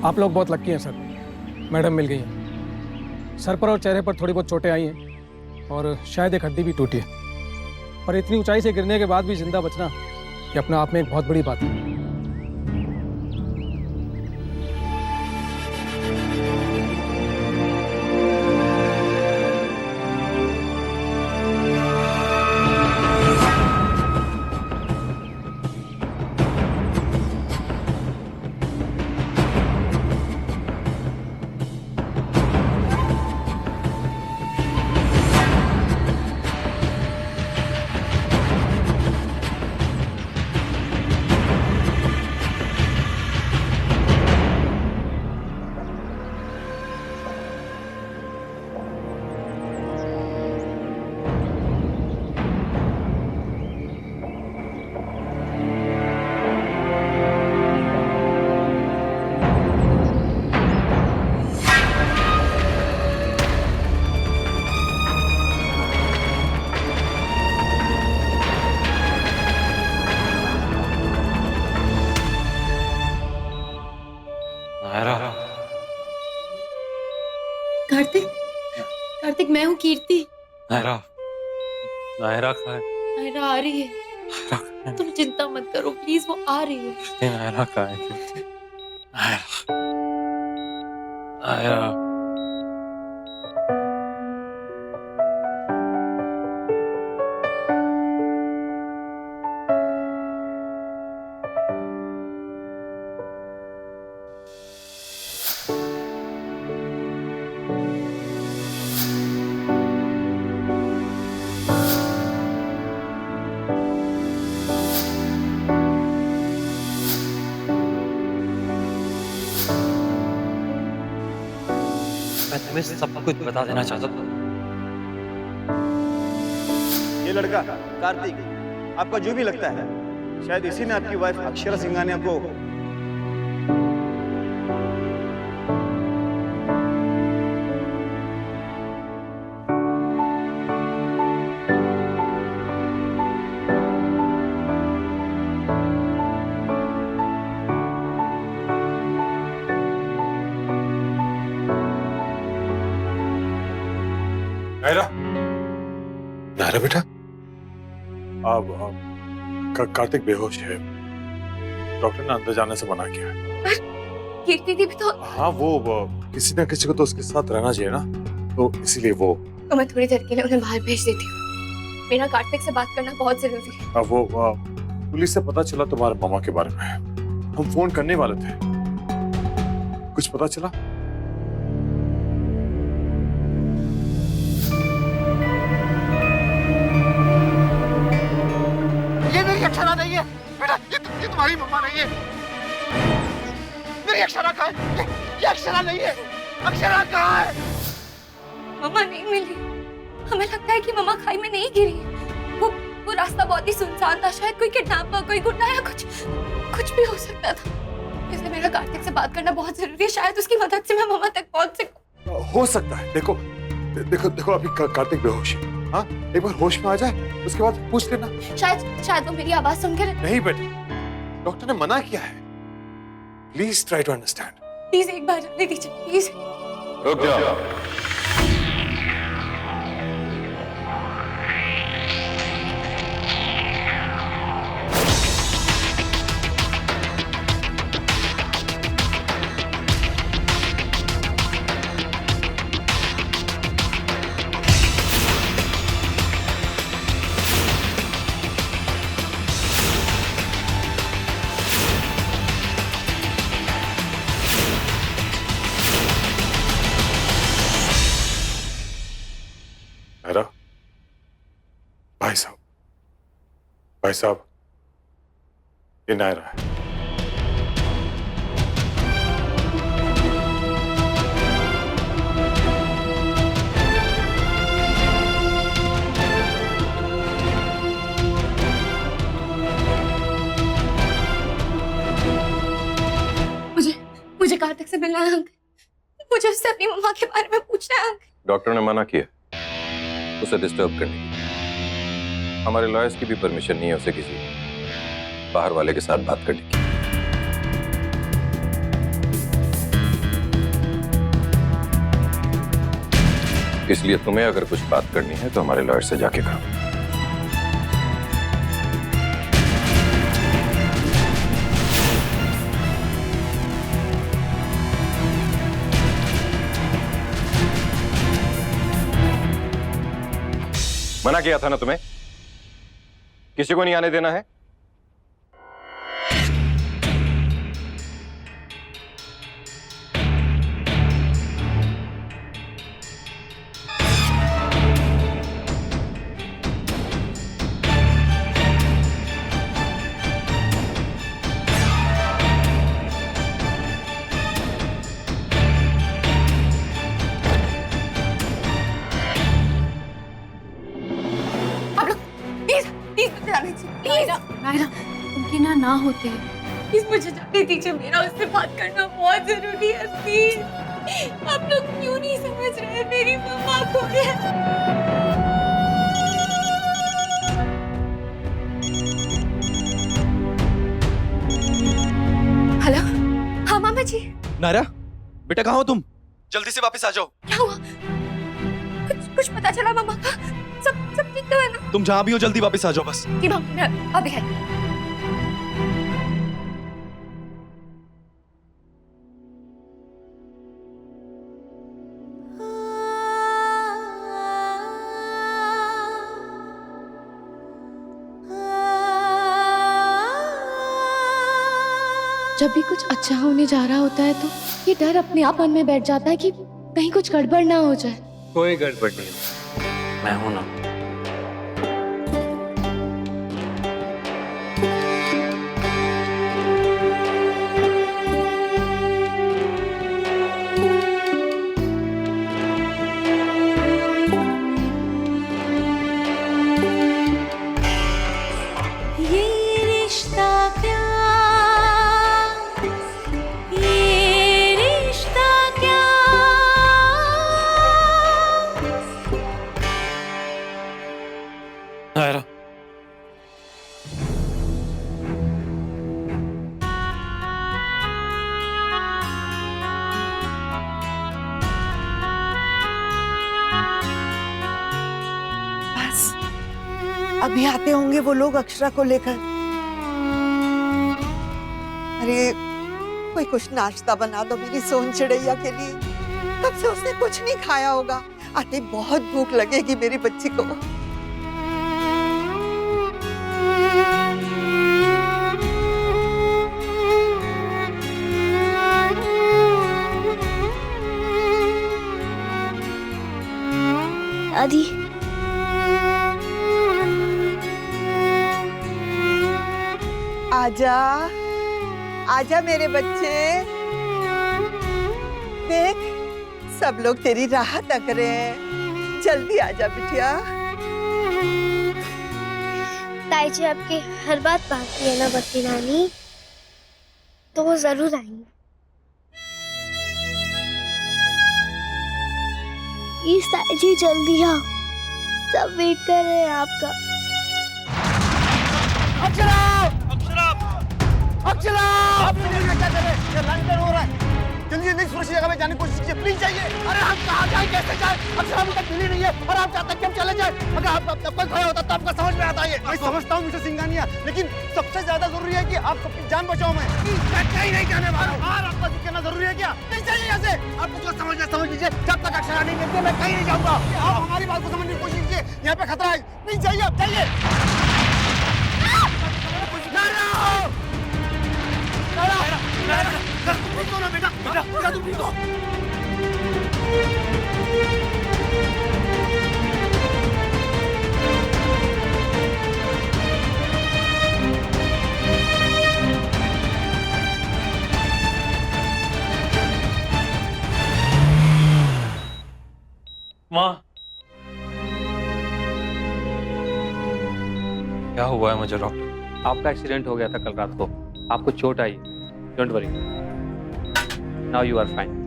आप लोग बहुत लक्की हैं सर, मैडम मिल गई हैं। सर पर और चेहरे पर थोड़ी बहुत चोटें आई हैं और शायद एक हड्डी भी टूटी है, पर इतनी ऊंचाई से गिरने के बाद भी जिंदा बचना ये अपने आप में एक बहुत बड़ी बात है। कार्तिक, कार्तिक मैं हूँ कीर्ति। नायरा, नायरा कहाँ है? नायरा आ रही है, नायरा कहाँ है? तुम चिंता मत करो प्लीज, वो आ रही है। नायरा कहाँ है? नायरा, नायरा। मैं तुम्हें सब कुछ बता देना चाहता था। ये लड़का कार्तिक आपका जो भी लगता है, शायद इसी ने आपकी वाइफ अक्षरा सिंघानिया को नायरा, नायरा बेटा, अब कार्तिक बेहोश है। डॉक्टर ने अंदर जाने से मना किया है। कीर्ति दी भी तो। हाँ, वो किसी ना किसी को तो उसके साथ रहना चाहिए ना, तो इसीलिए वो। तो मैं थोड़ी देर के लिए उन्हें बाहर भेज देती हूँ, मेरा कार्तिक से बात करना बहुत जरूरी है। अब वो पुलिस से पता चला तुम्हारे मामा के बारे में, हम फोन करने वाले थे, कुछ पता चला? अक्षरा नहीं है बेटा, ये तुम्हारी मम्मा नहीं है। मेरी अक्षरा कहाँ है? ये अक्षरा नहीं है। अक्षरा कहाँ है? मम्मा नहीं मिली, हमें लगता है कि मम्मा खाई में नहीं गिरी। वो रास्ता बहुत ही सुनसान था, शायद कोई किडनैपर, कोई गुंडा या कुछ भी हो सकता था। इसलिए मेरा कार्तिक से बात करना बहुत जरूरी है, शायद उसकी मदद से मैं मम्मा तक पहुंच सकूं। हो सकता है। देखो देखो देखो, अभी कार्तिक बेहोश है। हाँ, एक बार होश में आ जाए उसके बाद पूछ लेना। शायद वो मेरी आवाज सुनकर। नहीं बेटे, डॉक्टर ने मना किया है। Please try to understand. Please एक बार जाने दीजिए प्लीज। रुक जाओ। नायरा, भाई साहब, ये नायरा है। मुझे कार्तिक से मिलना है अंकल, मुझे उससे अपनी मम्मा के बारे में पूछना है अंकल। डॉक्टर ने मना किया उसे डिस्टर्ब करने की। हमारे लॉयर्स की भी परमिशन नहीं है उसे किसी बाहर वाले के साथ बात करने की। इसलिए तुम्हें अगर कुछ बात करनी है तो हमारे लॉयर से जाके करो। मना किया था ना तुम्हें, किसी को नहीं आने देना है। नायरा, उनकी ना होते हैं। प्लीज मुझे जाने दीजिए, मेरा उससे बात करना बहुत जरूरी है। प्लीज, आप लोग क्यों नहीं समझ रहे? मेरी मम्मा को है। हेलो, हाँ मामा जी। नायरा, बेटा कहाँ हो तुम? जल्दी से वापस आ जाओ। क्या हुआ? कुछ पता चला मम्मा का? सब ठीक तो है ना? तुम जहाँ भी हो जल्दी वापस आ जाओ बस। जी मम्मा, अभी है। जब भी कुछ अच्छा होने जा रहा होता है तो ये डर अपने आप मन में बैठ जाता है कि कहीं कुछ गड़बड़ ना हो जाए। कोई गड़बड़ नहीं है, मैं हूं ना। नायरा, बस अभी आते होंगे वो लोग अक्षरा को लेकर। अरे कोई कुछ नाश्ता बना दो मेरी सोन चिड़ैया के लिए। तब से उसने कुछ नहीं खाया होगा। आते बहुत भूख लगेगी मेरी बच्ची को। दादी, आजा आजा मेरे बच्चे। देख सब लोग तेरी राह तक रहे हैं। जल्दी आजा बिटिया। ताई जी आपकी हर बात बाकी है ना बत्ती नानी, तो वो जरूर आएंगे। प्लीज ताई जी जल्दी आओ, सब वेट कर रहे हैं आपका। अक्षरा! अक्षरा! आप लोग क्या कर रहे हैं? ये लंडन हो रहा है। जल्दी जल्दी सुरक्षित जगह में जाने की कोशिश कीजिए, प्लीज जाइए। अरे हम कहाँ जाएं, कैसे जाएं? अक्षरा अभी तक मिली नहीं है और आप चाहते हैं कि हम चले जाएं। अगर आप तब तक खड़े होता तो आपको समझ में आता है। मैं समझता हूँ मिस्टर सिंघानिया, लेकिन सबसे ज्यादा जरूरी है कि आप सबकी जान बचाओ। मैं कहीं नहीं जाने वाला हूँ। और आपका दिखना जरूरी है क्या? नहीं चाहिए यहाँ से। आपको जो समझना समझ लीजिए। जब तक अक्षरा नहीं मिलती मैं कहीं नहीं जाऊँगा। आप हमारी बात को समझने की कोशिश कीजिए। यहाँ पे खतरा है। नहीं जाइए, आप जाइए। बेटा तुम ठीक हो? माँ, क्या हुआ है मुझे डॉक्टर? आपका एक्सीडेंट हो गया था कल रात को, आपको चोट आई। Don't worry, now you are fine.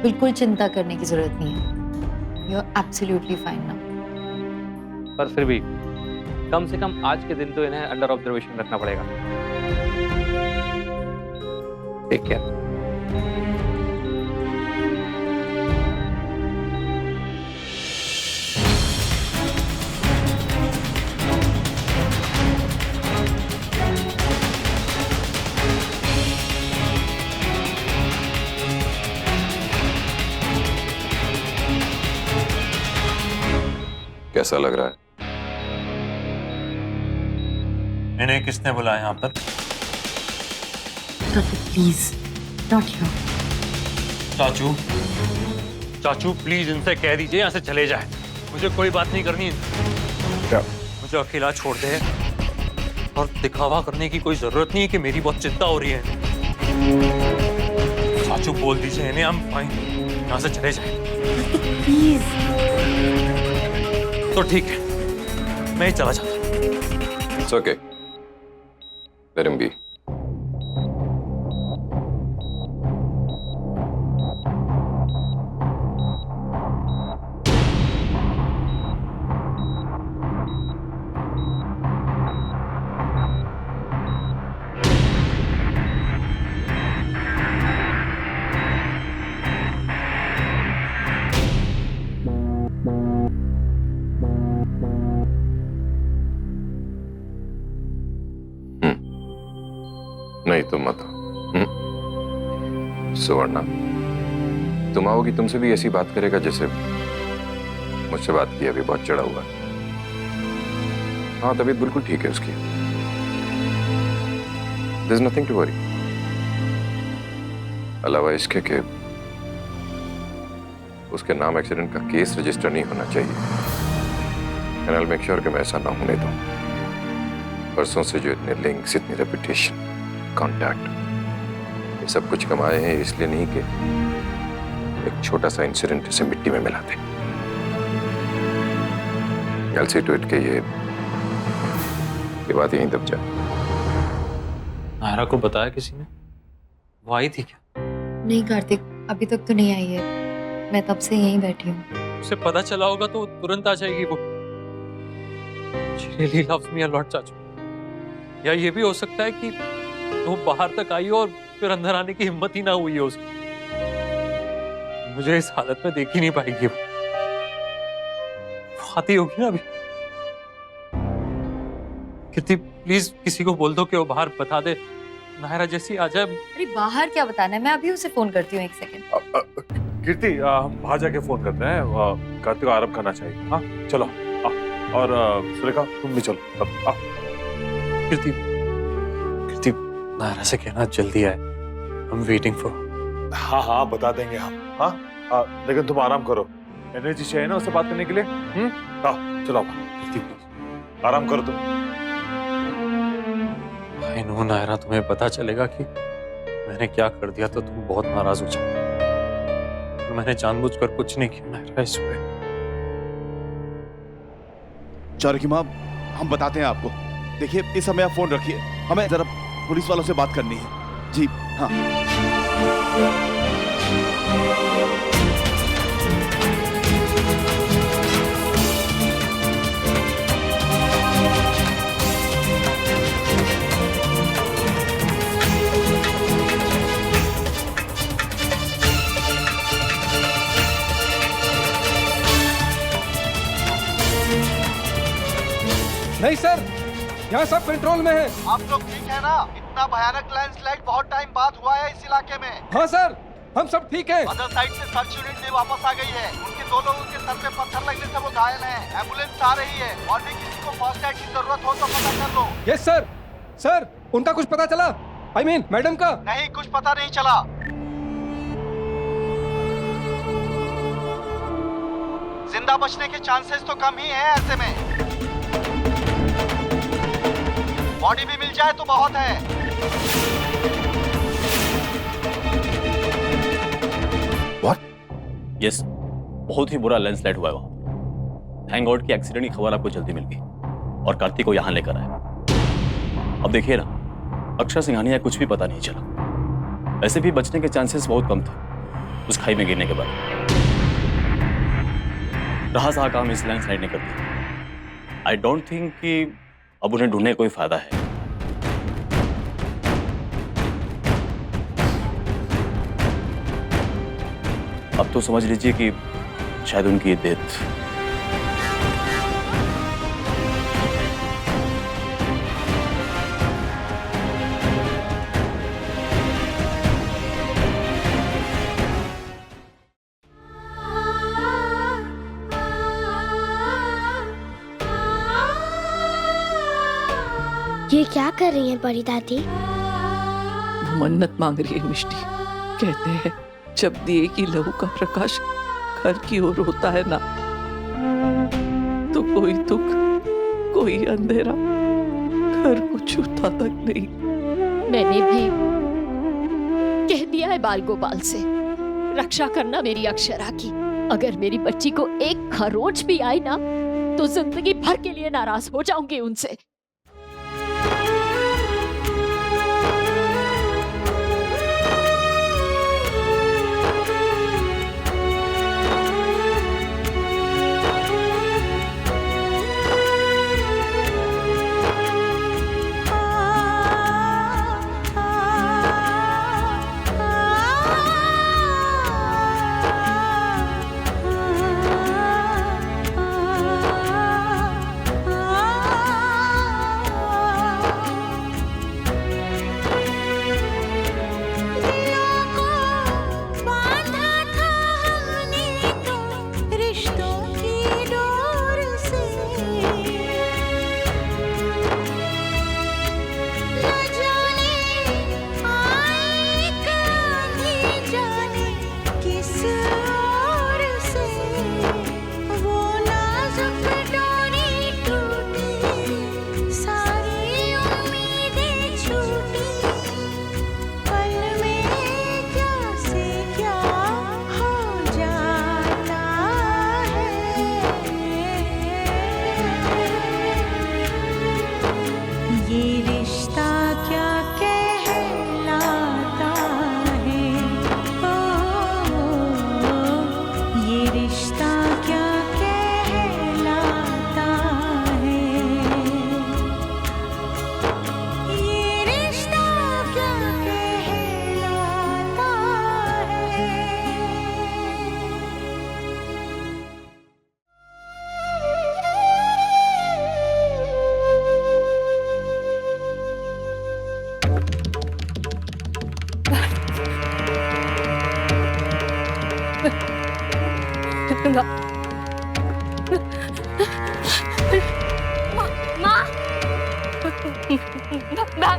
बिल्कुल चिंता करने की जरूरत नहीं है, you are absolutely fine now. पर फिर भी कम से कम आज के दिन तो इन्हें अंडर ऑब्जर्वेशन रखना पड़ेगा। Take care. कैसा लग रहा है? इन्हें किसने बुलाया यहाँ पर? Please not here. चाचू, चाचू प्लीज इनसे कह दीजिए यहाँ से चले जाए। मुझे कोई बात नहीं करनी। क्या? मुझे अकेला छोड़ दे और दिखावा करने की कोई जरूरत नहीं है कि मेरी बहुत चिंता हो रही है। चाचू बोल दीजिए इन्हें हम फाइन यहाँ से चले जाए। प्लीज। तो ठीक है, मैं ही चला जाता। It's okay. Let him be. नहीं तुम मत हो। सुवर्णा, तुम आओगी तुमसे भी ऐसी बात करेगा जैसे मुझसे बात की, अभी बहुत चढ़ा हुआ है। हाँ, तबीयत बिल्कुल ठीक है उसकी। There's nothing to worry. अलावा इसके कि उसके नाम एक्सीडेंट का केस रजिस्टर नहीं होना चाहिए। And I'll make sure कि मैं ऐसा ना होने दूं। परसों से जो इतने लिंक्स, इतनी रेपुटेशन, कॉन्टैक्ट, ये सब कुछ कमाए हैं इसलिए नहीं कि एक छोटा सा इंसिडेंट इसे मिट्टी में मिला दे। I'll see to it कि ये बात यहीं दब जाए। नायरा को बताया किसी ने? वो आई थी क्या? नहीं कार्तिक, अभी तक तो नहीं आई है। मैं तब से यहीं बैठी हूँ। उसे पता चला होगा तो तुरंत आ जाएगी वो। She really loves me a lot, चाचू। या ये भी हो सकता है कि वो बाहर तक आई हो और फिर अंदर आने की हिम्मत ही ना हुई हो उसकी। मुझे इस हालत में देख ही नहीं पाएगी वो। आती होगी ना अभी। कीर्ति प्लीज किसी को बोल दो कि वो बाहर बता दे, नायरा जैसी आ जाए। अरे बाहर क्या बताना है, मैं अभी उसे फोन करती हूँ, एक सेकंड। कीर्ति, हम बाहर जाके फोन करते हैं। कार्तिक को आराम करना चाहिए। हाँ चलो। और सुरेखा तुम भी चलो। कीर्ति, कीर्ति नायरा से कहना जल्दी आए। I'm waiting for। हाँ हाँ बता देंगे हम। हाँ लेकिन तुम आराम करो, एनर्जी चाहिए ना उससे बात करने के लिए। हाँ चलो कीर्ति प्लीज आराम करो तुम। I know नायरा, तुम्हें पता चलेगा कि मैंने क्या कर दिया तो तुम बहुत नाराज हो जाओगे। मैंने जानबूझकर कुछ नहीं किया नायरा इसमें। जानकी माँ, हम बताते हैं आपको। देखिए इस समय आप फोन रखिए, हमें जरा पुलिस वालों से बात करनी है। जी हाँ। नहीं सर, यहाँ सब कंट्रोल में है। आप लोग ठीक है ना? इतना भयानक लैंडस्लाइड बहुत टाइम बाद हुआ है इस इलाके में। हाँ सर, हम सब ठीक हैं। अदर साइड से सर्च यूनिट भी वापस आ गई है। उनके 2 लोगों के सर पे पत्थर लगने से वो घायल हैं। एम्बुलेंस आ रही है और भी किसी को फर्स्ट एड की जरूरत हो तो पता कर लो। Yes sir. सर, उनका कुछ पता चला? I mean, मैडम का? नहीं, कुछ पता नहीं चला। जिंदा बचने के चांसेस तो कम ही है ऐसे में। बॉडी भी मिल जाए तो बहुत है। यस, बहुत ही बुरा लैंडस्लाइड हुआ है वहां। थैंक गॉड कि एक्सीडेंट की खबर आपको जल्दी मिल गई और कार्तिक को यहाँ लेकर आए। अब देखिए ना, अक्षर सिंघानिया कुछ भी पता नहीं चला। वैसे भी बचने के चांसेस बहुत कम थे उस खाई में गिरने के बाद। रहा सहा काम इस लैंडस्लाइड ने कर दिया। आई डोंट थिंक कि अब उन्हें ढूंढने कोई फायदा है। अब तो समझ लीजिए कि शायद उनकी डेथ ये क्या कर रही हैं बड़ी दादी? वो मन्नत मांग रही है मिष्टी। कहते हैं जब दिए की लहू का प्रकाश घर की ओर होता है ना, तो कोई दुख कोई अंधेरा घर को छूता तक नहीं। मैंने भी कह दिया है बाल गोपाल से, रक्षा करना मेरी अक्षरा की। अगर मेरी बच्ची को एक खरोंच भी आई ना, तो जिंदगी भर के लिए नाराज हो जाऊंगी उनसे।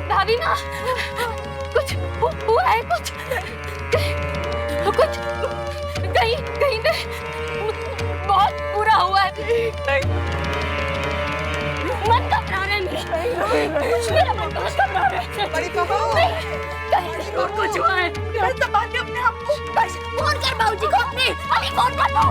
भाभी माँ, कुछ हुआ है? कुछ कहीं कहीं पे बहुत बुरा हुआ है। मन घबरा रहा है मेरा मन बहुत घबरा रहा है। बड़ी बहू, कहीं जरूर कुछ हुआ है। संभालिए अपने आप को। फोन कर बाबूजी को अपने, अभी फोन कर दो।